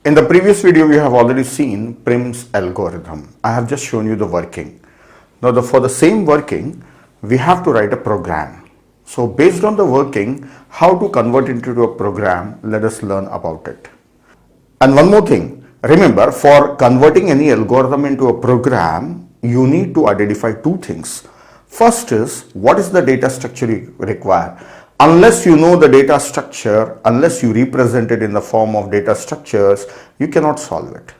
In the previous video, we have already seen Prim's algorithm. I have just shown you the working. Now, for the same working, we have to write a program. So, based on the working, how to convert it into a program, let us learn about it. And one more thing, remember, for converting any algorithm into a program, you need to identify two things. First is, what is the data structure you require? Unless you know the data structure, unless you represent it in the form of data structures, you cannot solve it.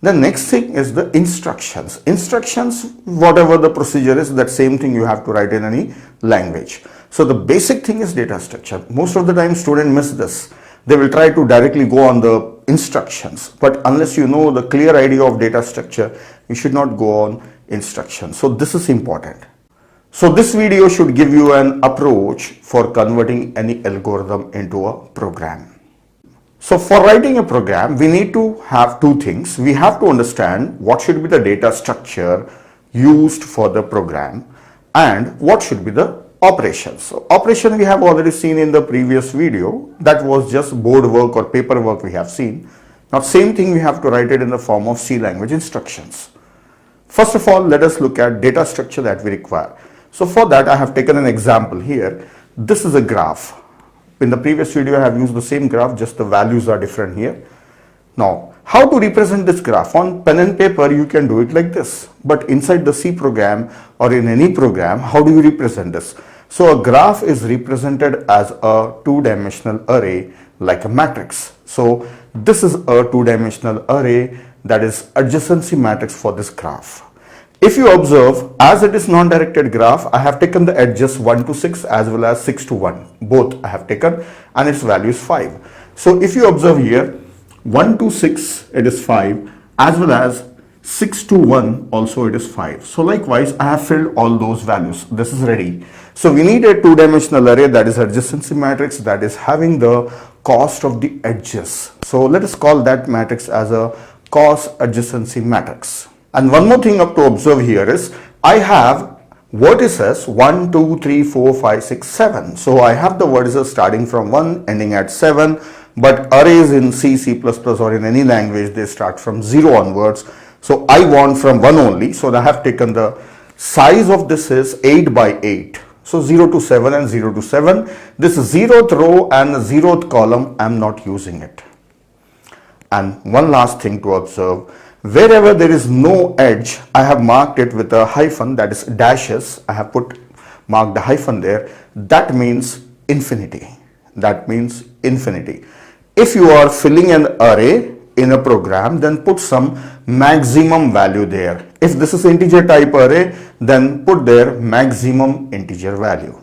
The next thing is the instructions. Instructions, whatever the procedure is, that same thing you have to write in any language. So the basic thing is data structure. Most of the time students miss this. They will try to directly go on the instructions, but unless you know the clear idea of data structure, you should not go on instructions. So this is important. So this video should give you an approach for converting any algorithm into a program. So for writing a program, we need to have two things. We have to understand what should be the data structure used for the program and what should be the operations. So operation we have already seen in the previous video. That was just board work or paperwork we have seen. Now same thing we have to write it in the form of C language instructions. First of all, let us look at data structure that we require. So for that, I have taken an example here. This is a graph. In the previous video, I have used the same graph, just the values are different here. Now, how to represent this graph? On pen and paper, you can do it like this. But inside the C program or in any program, how do you represent this? So a graph is represented as a two-dimensional array like a matrix. So this is a two-dimensional array, that is adjacency matrix for this graph. If you observe, as it is non-directed graph, I have taken the edges 1 to 6 as well as 6 to 1. Both I have taken and its value is 5. So if you observe here, 1 to 6 it is 5 as well as 6 to 1 also it is 5. So likewise, I have filled all those values. This is ready. So we need a two-dimensional array, that is adjacency matrix, that is having the cost of the edges. So let us call that matrix as a cost adjacency matrix. And one more thing up to observe here is, I have vertices 1, 2, 3, 4, 5, 6, 7. So I have the vertices starting from 1 ending at 7, but arrays in C, C++ or in any language, they start from 0 onwards. So I want from 1 only. So I have taken the size of this is 8 by 8. So 0 to 7 and 0 to 7. This 0th row and 0th column, I am not using it. And one last thing to observe. Wherever there is no edge, I have marked it with a hyphen, that is dashes. I have marked the hyphen there. That means infinity. That means infinity. If you are filling an array in a program, then put some maximum value there. If this is integer type array, then put their maximum integer value.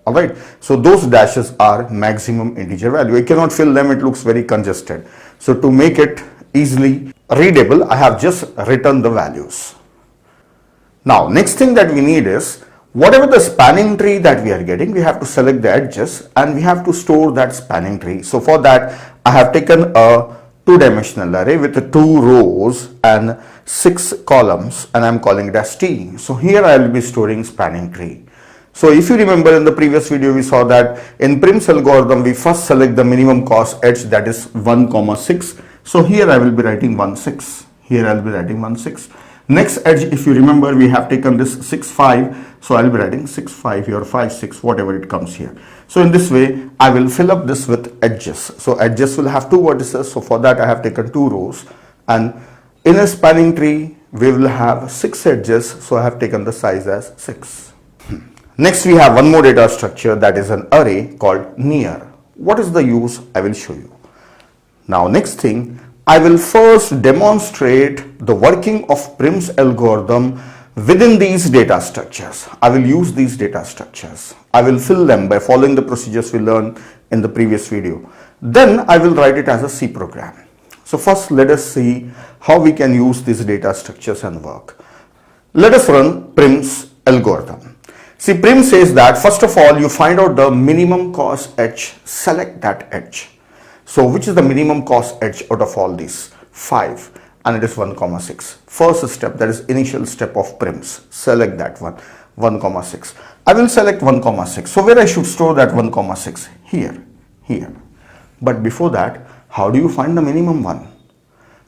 Alright, so those dashes are maximum integer value. I cannot fill them, it looks very congested. So to make it easily readable, I have just written the values. Now next thing that we need is, whatever the spanning tree that we are getting, we have to select the edges and we have to store that spanning tree. So for that, I have taken a two-dimensional array with 2 rows and 6 columns, and I am calling it as T. So here I will be storing spanning tree. So if you remember, in the previous video we saw that in Prim's algorithm we first select the minimum cost edge, that is 1, 6. So here I will be writing 1, 6. Here I will be writing 1, 6. Next edge, if you remember, we have taken this 6, 5. So I will be writing 6, 5 here, 5, 6, whatever it comes here. So in this way, I will fill up this with edges. So edges will have 2 vertices. So for that, I have taken 2 rows. And in a spanning tree, we will have 6 edges. So I have taken the size as 6. Next, we have one more data structure, that is an array called near. What is the use? I will show you. Now next thing, I will first demonstrate the working of Prim's algorithm within these data structures. I will use these data structures. I will fill them by following the procedures we learned in the previous video. Then I will write it as a C program. So first let us see how we can use these data structures and work. Let us run Prim's algorithm. See, Prim says that first of all you find out the minimum cost edge, select that edge. So which is the minimum cost edge out of all these? 5, and it is 1, 6. First step, that is initial step of Prim's. Select that one, 1, 6. I will select 1, 6. So where I should store that 1, 6? Here. But before that, how do you find the minimum one?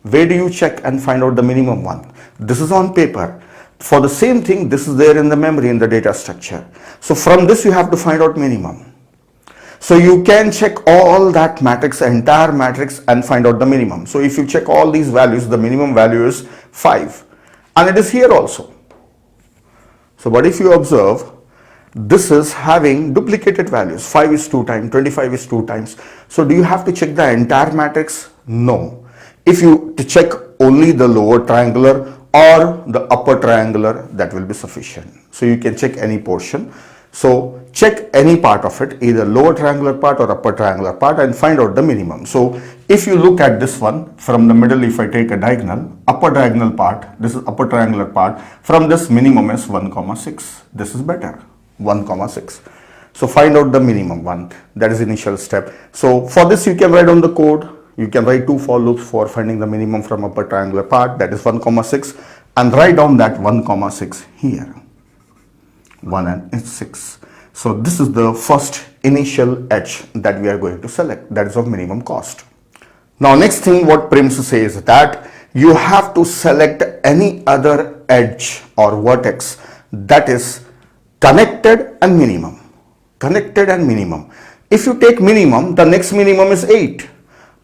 Where do you check and find out the minimum one? This is on paper. For the same thing, this is there in the memory, in the data structure. So from this you have to find out minimum. So you can check all that matrix, entire matrix, and find out the minimum. So if you check all these values, the minimum value is 5. And it is here also. So but if you observe, this is having duplicated values. 5 is 2 times, 25 is 2 times. So do you have to check the entire matrix? No. If you check only the lower triangular or the upper triangular, that will be sufficient. So you can check any portion. So check any part of it, either lower triangular part or upper triangular part, and find out the minimum. So if you look at this one from the middle, if I take a diagonal, upper diagonal part, this is upper triangular part, from this minimum is 1,6. This is better, 1,6. So find out the minimum one. That is initial step. So for this you can write on the code. You can write 2 for loops for finding the minimum from upper triangular part, that is 1,6, and write down that 1,6 here. 1 and 6. So this is the first initial edge that we are going to select, that is of minimum cost. Now next thing what Prim says that you have to select any other edge or vertex that is connected and minimum. Connected and minimum. If you take minimum, the next minimum is 8.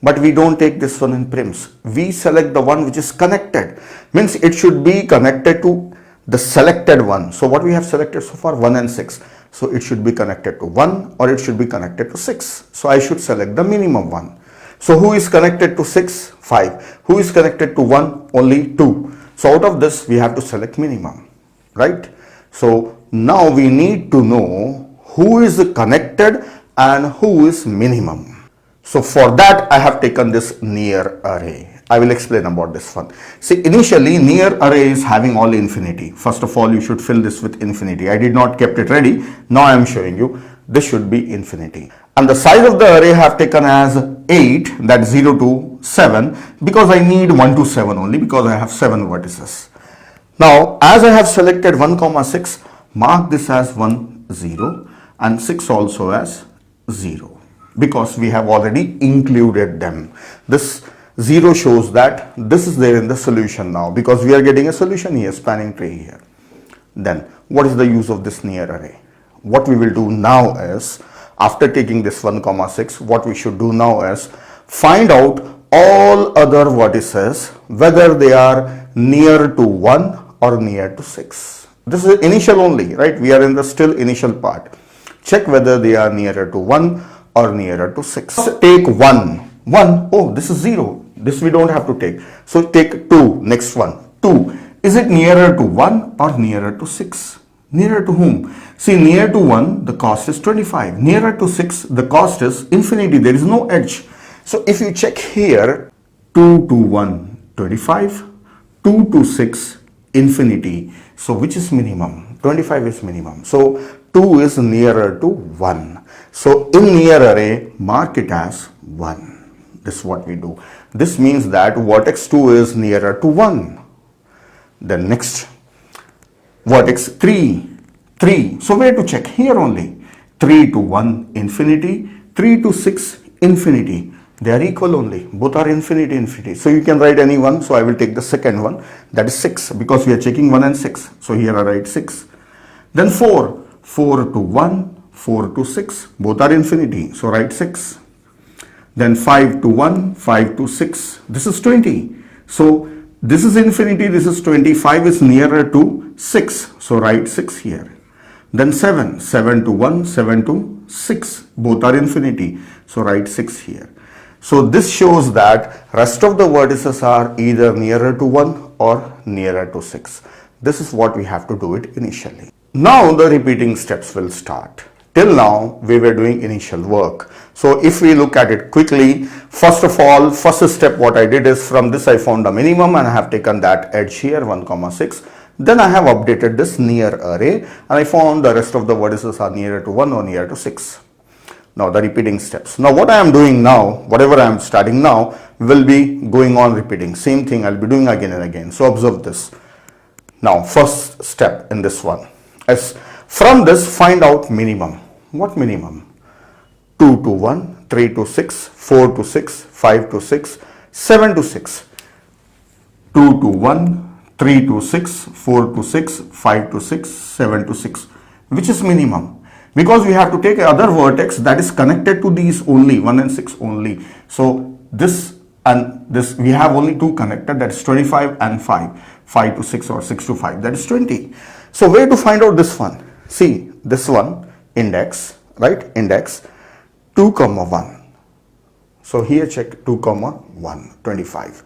But we don't take this one in Prims. We select the one which is connected. Means it should be connected to the selected one. So what we have selected so far, 1 and 6. So it should be connected to 1 or it should be connected to 6. So I should select the minimum one. So who is connected to 6? 5. Who is connected to 1? Only 2. So out of this we have to select minimum. Right? So now we need to know who is connected and who is minimum. So for that I have taken this near array. I will explain about this one. See, initially near array is having all infinity. First of all, you should fill this with infinity. I did not kept it ready. Now I am showing you this should be infinity. And the size of the array I have taken as 8, that 0 to 7, because I need 1 to 7 only, because I have 7 vertices. Now as I have selected 1,6, mark this as 1, 0 and 6 also as 0. Because we have already included them. This 0 shows that this is there in the solution now, because we are getting a solution here, spanning tree here. Then what is the use of this near array? What we will do now is, after taking this 1,6, what we should do now is find out all other vertices, whether they are near to 1 or near to 6. This is initial only, right? We are in the still initial part. Check whether they are nearer to 1 or nearer to 6. Take 1. Oh, this is 0. This we don't have to take. So take 2. Next one. 2. Is it nearer to 1 or nearer to 6? Nearer to whom? See, near to 1, the cost is 25. Nearer to 6, the cost is infinity. There is no edge. So if you check here, 2 to 1, 25. 2 to 6, infinity. So which is minimum? 25 is minimum. So 2 is nearer to 1. So in near array, mark it as 1. This is what we do. This means that vertex 2 is nearer to 1. Then next, vertex 3. So where to check? Here only. 3 to 1, infinity. 3 to 6, infinity. They are equal only. Both are infinity, infinity. So you can write any one. So I will take the second one. That is 6, because we are checking 1 and 6. So here I write 6. Then 4. 4 to 1. 4 to 6, both are infinity, so write 6. Then 5 to 1, 5 to 6, this is 20. So this is infinity, this is 20, 5 is nearer to 6, so write 6 here. Then 7, 7 to 1, 7 to 6, both are infinity, so write 6 here. So this shows that rest of the vertices are either nearer to 1 or nearer to 6. This is what we have to do it initially. Now the repeating steps will start. Till now, we were doing initial work. So if we look at it quickly, first of all, first step what I did is from this I found a minimum and I have taken that edge here, 1,6. Then I have updated this near array and I found the rest of the vertices are nearer to 1 or nearer to 6. Now the repeating steps. Now what I am doing now, whatever I am starting now, will be going on repeating. Same thing I will be doing again and again. So observe this. Now first step in this one is from this find out minimum. What minimum? 2 to 1, 3 to 6, 4 to 6, 5 to 6, 7 to 6. 2 to 1, 3 to 6, 4 to 6, 5 to 6, 7 to 6, which is minimum. Because we have to take other vertex that is connected to these only, 1 and 6 only. So this and this, we have only two connected, that is 25 and 5. 5 to 6 or 6 to 5, that is 20. So where to find out this one? See, this one, index, right? Index 2 comma 1. So here check 2 comma 1, 25.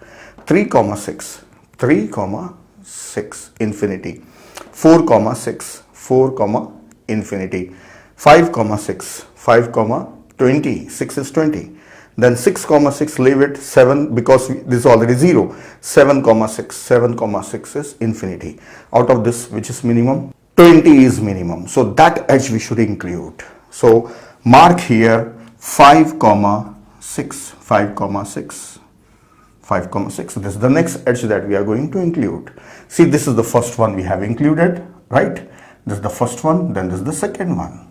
3 comma 6, 3 comma 6, infinity. 4 comma 6, 4 comma infinity. 5 comma 6, 5 comma 20, 6 is 20. Then 6 comma 6, leave it. 7, because this is already 0. 7 comma 6, 7 comma 6 is infinity. Out of this, which is minimum? 20 is minimum. So that edge we should include. So mark here 5 comma 6, 5 comma 6, 5 comma 6. This is the next edge that we are going to include. See, this is the first one we have included, right? This is the first one, then this is the second one.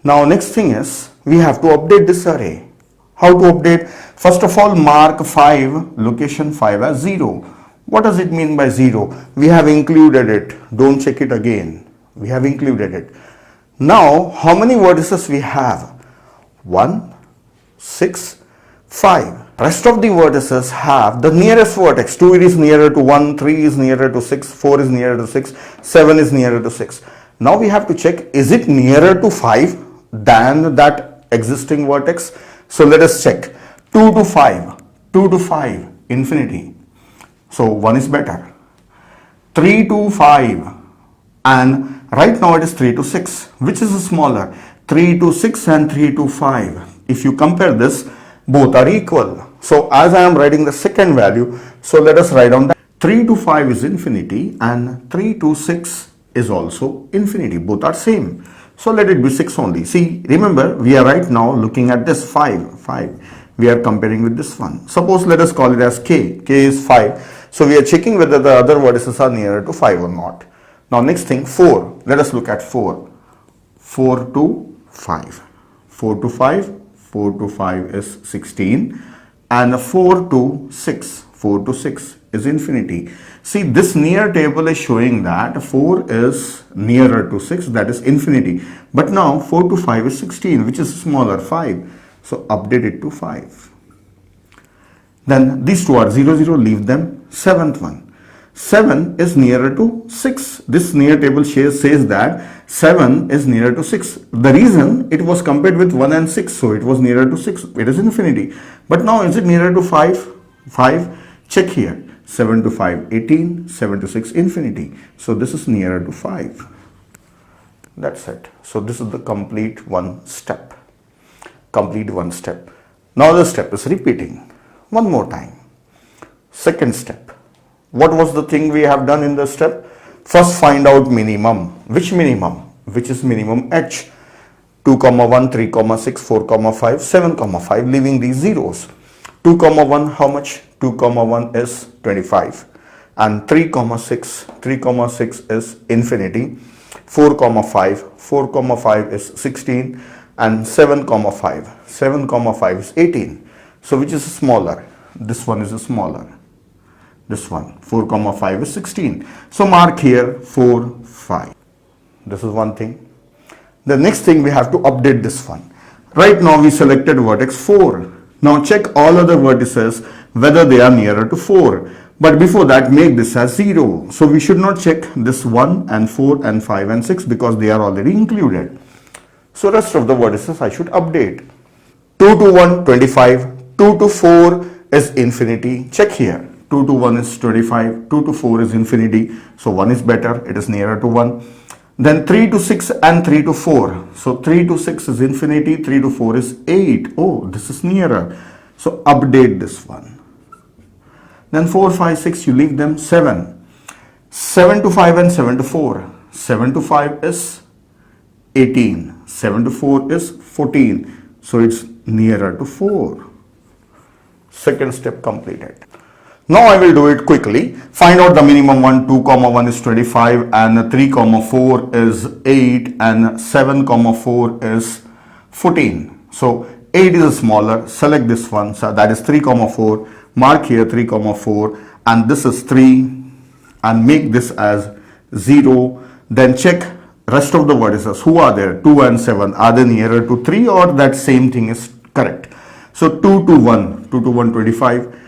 Now next thing is, we have to update this array. How to update? First of all, mark 5, location 5 as 0. What does it mean by 0? We have included it. Don't check it again. We have included it. Now, how many vertices we have? 1, 6, 5. Rest of the vertices have the nearest vertex. 2 is nearer to 1, 3 is nearer to 6, 4 is nearer to 6, 7 is nearer to 6. Now we have to check, is it nearer to 5 than that existing vertex? So let us check. 2 to 5, 2 to 5, infinity. So 1 is better. 3 to 5, and right now it is 3 to 6. Which is smaller? 3 to 6 and 3 to 5. If you compare this, both are equal. So as I am writing the second value, so let us write down that 3 to 5 is infinity and 3 to 6 is also infinity. Both are same. So let it be 6 only. See, remember, we are right now looking at this 5. We are comparing with this one. Suppose let us call it as k. K is 5. So we are checking whether the other vertices are nearer to 5 or not. Now next thing, 4. Let us look at 4. 4 to 5. 4 to 5. 4 to 5 is 16. And 4 to 6. 4 to 6 is infinity. See, this near table is showing that 4 is nearer to 6, that is infinity. But now 4 to 5 is 16, which is smaller, 5. So update it to 5. Then these two are 0, 0, leave them. Seventh one. 7 is nearer to 6. This near table says that 7 is nearer to 6. The reason, it was compared with 1 and 6, so it was nearer to 6. It is infinity. But now is it nearer to 5? 5. Check here. 7 to 5, 18. 7 to 6, infinity. So this is nearer to 5. That's it. So this is the complete one step. Complete one step. Now the step is repeating. One more time. Second step. What was the thing we have done in the step? First find out minimum. Which minimum? Which is minimum h. 2, 1, 3, 6, 4, 5, 7, 5, leaving these zeros. 2, 1, how much? 2, 1 is 25. And 3, 6, 3, 6 is infinity. 4, 5 is 16. And 7, 5 is 18. So which is smaller? This one is smaller. This one, 4, 5 is 16. So mark here 4, 5. This is one thing. The next thing, we have to update this one. Right now we selected vertex 4. Now check all other vertices whether they are nearer to 4. But before that, make this as 0. So we should not check this 1 and 4 and 5 and 6 because they are already included. So rest of the vertices I should update. 2 to 1, 25. 2 to 4 is infinity. Check here. 2 to 1 is 25. 2 to 4 is infinity. So 1 is better. It is nearer to 1. Then 3 to 6 and 3 to 4. So 3 to 6 is infinity. 3 to 4 is 8. Oh, this is nearer. So update this one. Then 4, 5, 6, you leave them. 7. 7 to 5 and 7 to 4. 7 to 5 is 18. 7 to 4 is 14. So it's nearer to 4. Second step completed. Now I will do it quickly. Find out the minimum one. 2, 1 is 25 and 3, 4 is 8 and 7, 4 is 14. So 8 is smaller. Select this one. So that is 3, 4. mark here 3 comma 4, and this is 3, and make this as 0. Then check rest of the vertices. Who are there? 2 and 7. Are they nearer to 3 or that same thing is correct? So 2 to 1, 2 to 1, 25.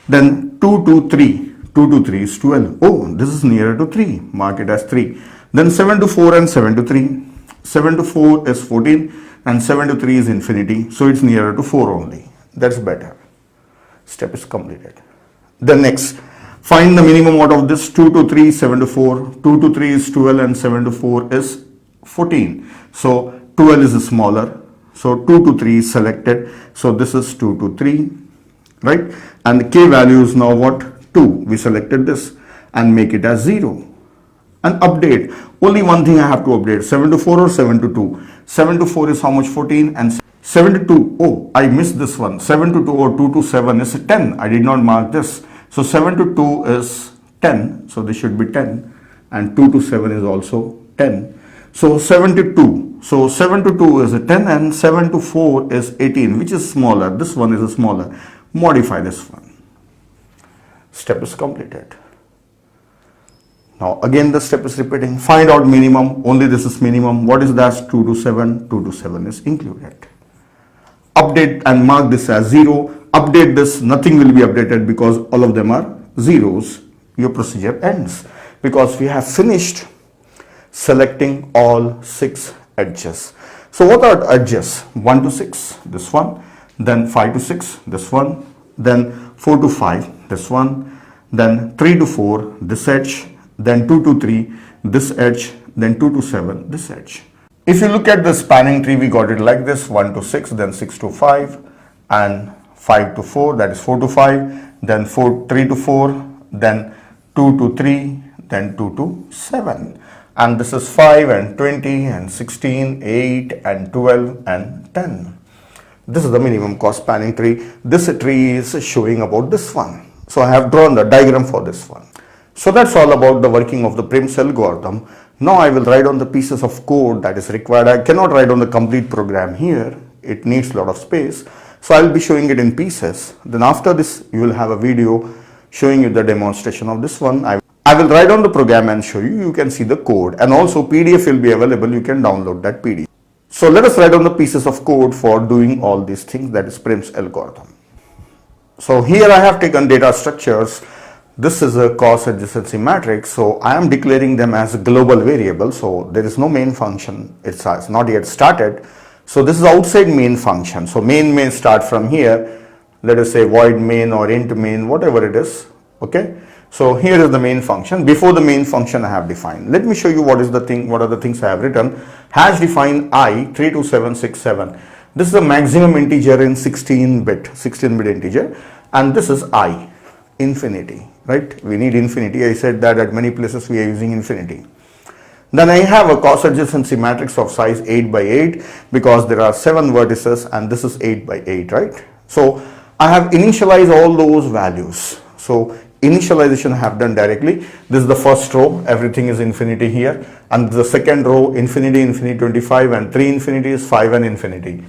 Then 2 to 3, 2 to 3 is 12. Oh, this is nearer to 3. Mark it as 3. Then 7 to 4 and 7 to 3. 7 to 4 is 14 and 7 to 3 is infinity. So it's nearer to 4 only. That's better. Step is completed. Then next, find the minimum out of this. 2 to 3, 7 to 4. 2 to 3 is 12 and 7 to 4 is 14. So 12 is smaller. So 2 to 3 is selected. So this is 2 to 3, right? And the k value is now what? 2. We selected this and make it as 0. And update. Only one thing I have to update. 7 to 4 or 7 to 2. 7 to 4 is how much? 14, and 7 to 2. Oh, I missed this one. 7 to 2 or 2 to 7 is 10. I did not mark this. So 7 to 2 is 10. So this should be 10. And 2 to 7 is also 10. So 7 to 2. So 7 to 2 is 10 and 7 to 4 is 18, which is smaller. This one is smaller. Modify this one. Step is completed. Now again the step is repeating. Find out minimum. Only this is minimum. What is that? 2 to 7. 2 to 7 is included. Update and mark this as 0. Update this. Nothing will be updated because all of them are zeros. Your procedure ends because we have finished selecting all 6 edges. So what are edges? 1 to 6, this one. Then 5 to 6, this one. Then 4 to 5, this one. Then 3 to 4, this edge. Then 2 to 3, this edge. Then 2 to 7, this edge. If you look at the spanning tree, we got it like this: 1 to 6, then 6 to 5, and 5 to 4, that is 4 to 5, then 3 to 4, then 2 to 3, then 2 to 7. And this is 5 and 20 and 16, 8 and 12 and 10. This is the minimum cost spanning tree. This tree is showing about this one. So I have drawn the diagram for this one. So that's all about the working of the Prim's algorithm. Now I will write on the pieces of code that is required. I cannot write on the complete program here. It needs a lot of space. So I will be showing it in pieces. Then after this, you will have a video showing you the demonstration of this one. I will write on the program and show you. You can see the code, and also PDF will be available. You can download that PDF. So let us write on the pieces of code for doing all these things, that is Prim's algorithm. So here I have taken data structures. This is a cost adjacency matrix. So I am declaring them as a global variable. So there is no main function. It's not yet started. So this is outside main function. So main may start from here. Let us say void main or int main, whatever it is. Okay. So here is the main function. Before the main function I have defined. Let me show you what are the things I have written. Hash define I 32767. This is the maximum integer in 16-bit integer, and this is I, infinity, right? We need infinity. I said that at many places we are using infinity. Then I have a cost adjacency matrix of size 8 by 8 because there are 7 vertices and this is 8 by 8, right? So I have initialized all those values. So initialization I have done directly. This is the first row, everything is infinity here, and the second row infinity, infinity 25, and 3 infinity is 5 and infinity.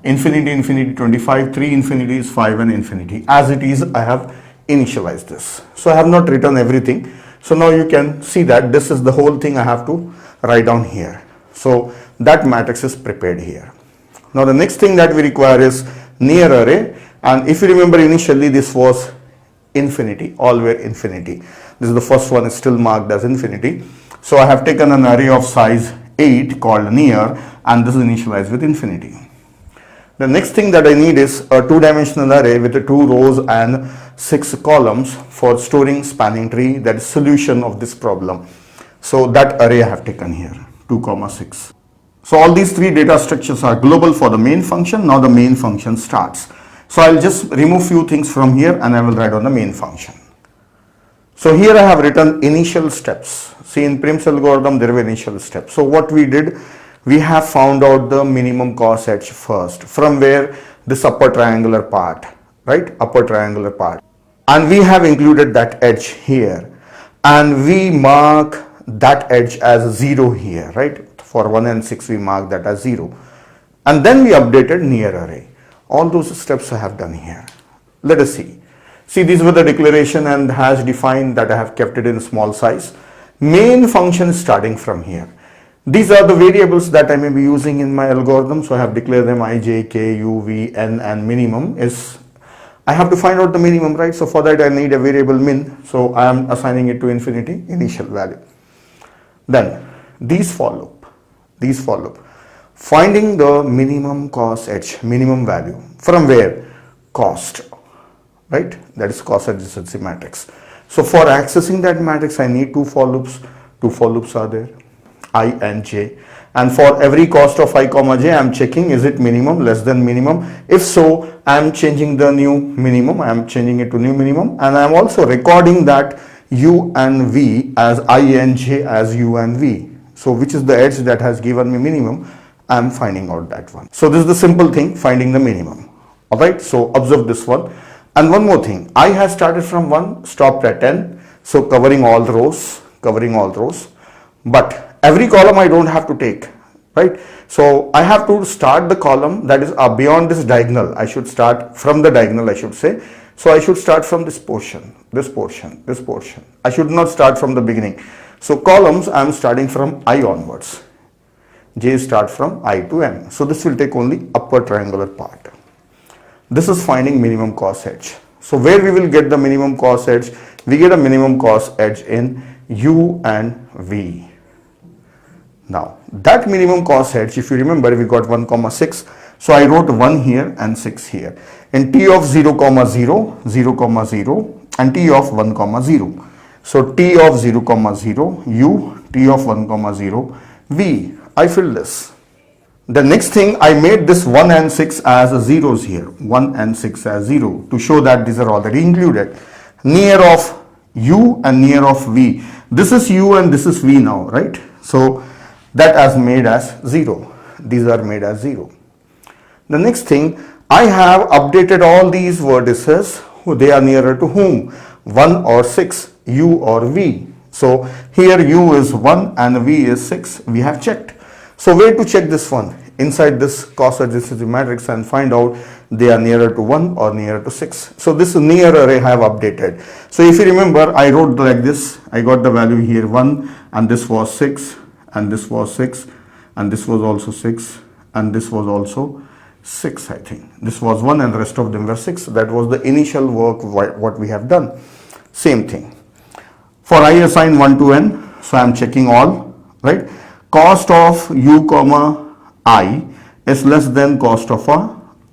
Infinity, infinity 25, 3 infinity is 5 and infinity. As it is, I have initialized this. So I have not written everything. So now you can see that this is the whole thing I have to write down here. So that matrix is prepared here. Now the next thing that we require is near array, and if you remember initially this was infinity, all were infinity. This is the first one is still marked as infinity. So I have taken an array of size 8 called near, and this is initialized with infinity. The next thing that I need is a 2-dimensional array with 2 rows and 6 columns for storing spanning tree, that is solution of this problem. So that array I have taken here, 2, 6. So all these 3 data structures are global for the main function. Now the main function starts. So I'll just remove few things from here and I will write on the main function. So here I have written initial steps. See, in Prim's algorithm there were initial steps. So what we did, we have found out the minimum cost edge first, from where this upper triangular part, right? Upper triangular part. And we have included that edge here. And we mark that edge as 0 here, right? For 1 and 6 we mark that as 0. And then we updated near array. All those steps I have done here. Let us see. See, these were the declaration and hash defined that I have kept it in small size. Main function is starting from here. These are the variables that I may be using in my algorithm. So I have declared them I, j, k, u, v, n, and minimum is, I have to find out the minimum, right? So for that I need a variable min. So I am assigning it to infinity, initial value. Then these for loop. Finding the minimum cost edge, minimum value. From where? Cost, right? That is cost adjacency matrix. So for accessing that matrix, I need two for loops. Two for loops are there, I and j. And for every cost of I comma j, I am checking is it minimum, less than minimum. If so, I am changing the new minimum. I am changing it to new minimum. And I am also recording that u and v as I and j as u and v. So which is the edge that has given me minimum? I am finding out that one. So this is the simple thing, finding the minimum. Alright, so observe this one. And one more thing, I have started from 1, stopped at 10. So covering all the rows, but every column I don't have to take, right? So I have to start the column that is beyond this diagonal. I should start from the diagonal, I should say. So I should start from this portion. I should not start from the beginning. So columns, I am starting from I onwards. J start from I to M. So this will take only upper triangular part. This is finding minimum cost edge. So where we will get the minimum cost edge? We get a minimum cost edge in U and V. Now that minimum cost edge, if you remember, we got 1, 6. So I wrote 1 here and 6 here. In T of 0, 0, 0, and T of 1, 0. So T of 0, 0, U, T of 1, 0, V. I fill this. The next thing, I made this 1 and 6 as zeros here. 1 and 6 as 0 to show that these are already included. Near of U and near of V. This is U and this is V now, right? So that is made as 0. These are made as 0. The next thing, I have updated all these vertices. They are nearer to whom? 1 or 6, U or V. So here U is 1 and V is 6. We have checked. So where to check this one? Inside this cost adjacency matrix and find out they are nearer to 1 or nearer to 6. So this near array I have updated. So if you remember, I wrote like this. I got the value here 1 and this was 6 and this was 6 and this was also 6 and this was also 6, I think. This was 1 and the rest of them were 6. That was the initial work what we have done. Same thing. For I assign 1 to n, so I am checking all, right? Cost of u comma I is less than cost of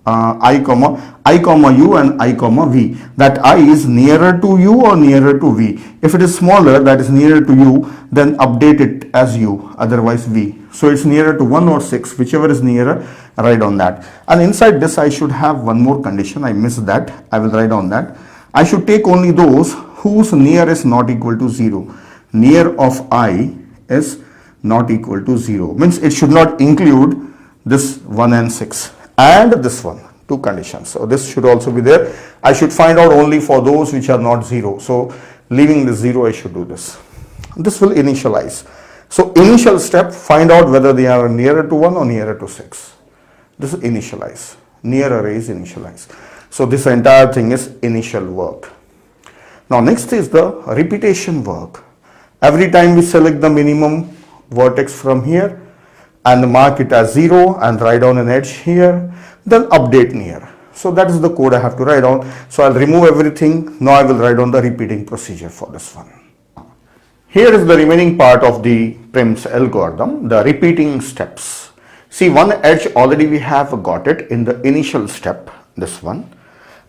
I comma u and I comma v. That I is nearer to u or nearer to v. If it is smaller, that is nearer to u, then update it as u, otherwise v. So it's nearer to 1 or 6, whichever is nearer, write on that. And inside this, I should have one more condition. I missed that. I will write on that. I should take only those whose near is not equal to 0. Near of I is not equal to 0. Means it should not include this 1 and 6 and this one. Two conditions. So this should also be there. I should find out only for those which are not 0. So leaving this 0, I should do this. This will initialize. So initial step, find out whether they are nearer to 1 or nearer to 6. This is initialize. Near array is initialize. So this entire thing is initial work. Now next is the repetition work. Every time we select the minimum vertex from here and mark it as 0 and write down an edge here, then update near. So that is the code I have to write down. So I'll remove everything. Now I will write down the repeating procedure for this one. Here is the remaining part of the Prim's algorithm, the repeating steps. See, one edge already we have got it in the initial step, this one.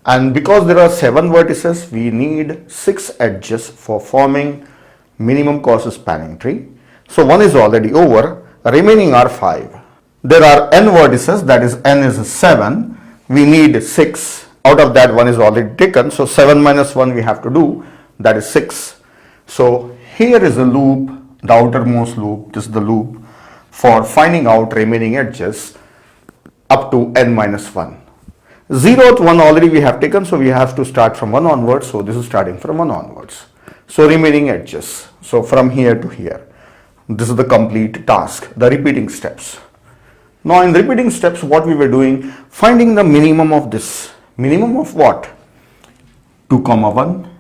And because there are 7 vertices, we need 6 edges for forming minimum cost spanning tree. So one is already over, remaining are 5. There are n vertices, that is n is 7. We need 6. Out of that, 1 is already taken. So 7 minus 1 we have to do, that is 6. So here is a loop, the outermost loop, this is the loop for finding out remaining edges up to n minus 1. 0th one already we have taken, so we have to start from 1 onwards. So this is starting from 1 onwards. So remaining edges, so from here to here. This is the complete task, the repeating steps. Now in repeating steps, what we were doing, finding the minimum of this. Minimum of what? 2 comma 1,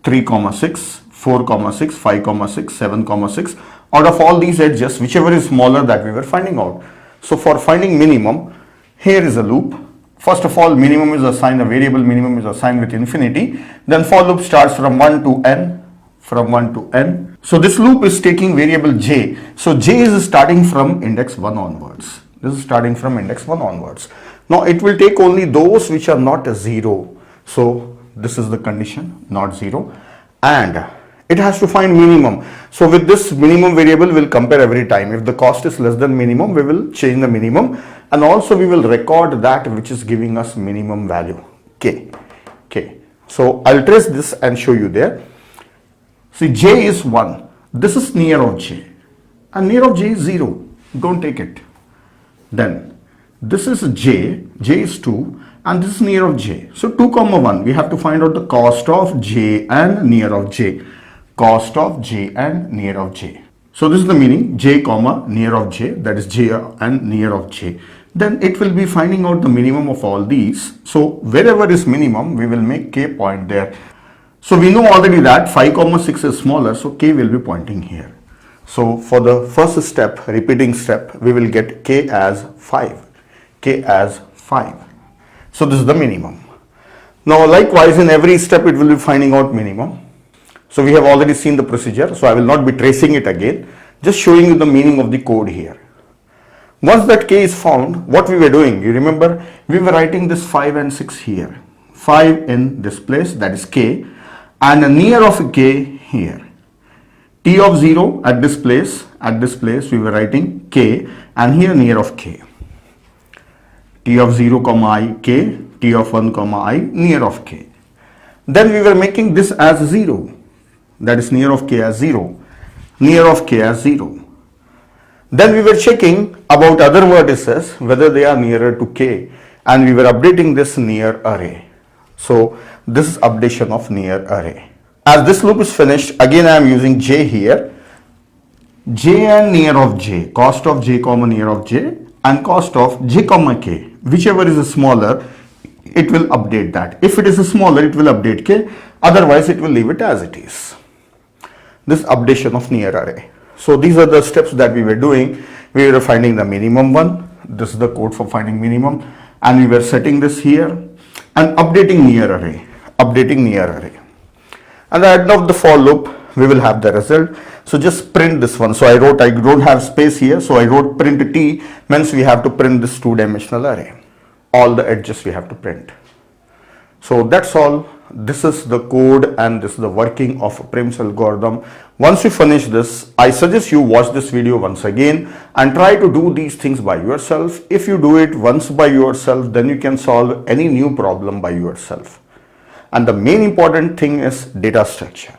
3 comma 6, 4 comma 6, 5 comma 6, 7 comma 6. Out of all these edges, whichever is smaller, that we were finding out. So for finding minimum, here is a loop. First of all, minimum is assigned, a variable minimum is assigned with infinity. Then for loop starts from 1 to n, from 1 to n. So this loop is taking variable j. So j is starting from index 1 onwards. This is starting from index 1 onwards. Now it will take only those which are not 0. So this is the condition, not 0. And it has to find minimum. So with this minimum variable, we'll compare every time. If the cost is less than minimum, we will change the minimum. And also we will record that which is giving us minimum value, k. So I'll trace this and show you there. See, j is 1. This is near of j. And near of j is 0. Don't take it. Then this is j is 2. And this is near of j. So 2 comma 1, we have to find out the cost of j and near of j. Cost of j and near of j. So this is the meaning, j comma near of j, that is j and near of j. Then it will be finding out the minimum of all these. So wherever is minimum, we will make k point there. So we know already that 5 comma 6 is smaller, so k will be pointing here. So for the first step, repeating step, we will get k as 5. K as 5. So this is the minimum. Now likewise in every step it will be finding out minimum. So we have already seen the procedure, so I will not be tracing it again, just showing you the meaning of the code here. Once that k is found, what we were doing, you remember, we were writing this 5 and 6 here. 5 in this place, that is k, and a near of k here. T of 0 at this place we were writing k, and here near of k. T of 0 comma I k, T of 1 comma I near of k. Then we were making this as 0, that is near of k as 0, near of k as 0. Then we were checking about other vertices whether they are nearer to k, and we were updating this near array. So this is updation of near array. As this loop is finished, again I am using j here, j and near of j, cost of j comma near of j, and cost of j comma k. Whichever is smaller, it will update that. If it is smaller, it will update k, otherwise it will leave it as it is. This updation of near array. So these are the steps that we were doing. We were finding the minimum one. This is the code for finding minimum, and we were setting this here and updating near array, updating near array. And at the end of the for loop, we will have the result. So just print this one. So I don't have space here, so I wrote print t, means we have to print this two-dimensional array. All the edges we have to print. So that's all. This is the code and this is the working of Prim's algorithm. Once you finish this, I suggest you watch this video once again and try to do these things by yourself. If you do it once by yourself, then you can solve any new problem by yourself. And the main important thing is data structure,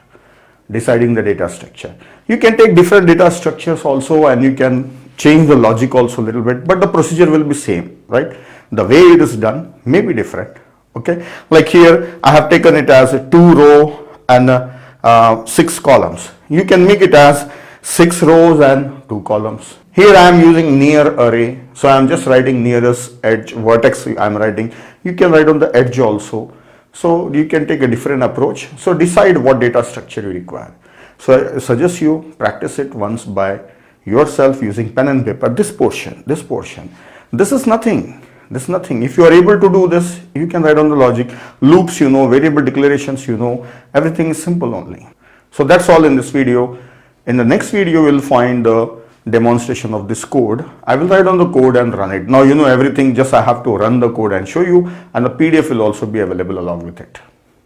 deciding the data structure. You can take different data structures also, and you can change the logic also a little bit, but the procedure will be same, right? The way it is done may be different. Okay, like here I have taken it as a 2 row and 6 columns. You can make it as 6 rows and 2 columns. Here I am using near array, so I am just writing nearest edge vertex. I am writing. You can write on the edge also. So you can take a different approach. So decide what data structure you require. So I suggest you practice it once by yourself using pen and paper. This portion. This is nothing. This is nothing. If you are able to do this, you can write on the logic. Loops, you know, variable declarations, you know, everything is simple only. So that's all in this video. In the next video, we'll find the demonstration of this code. I will write on the code and run it. Now you know everything, just I have to run the code and show you, and the PDF will also be available along with it.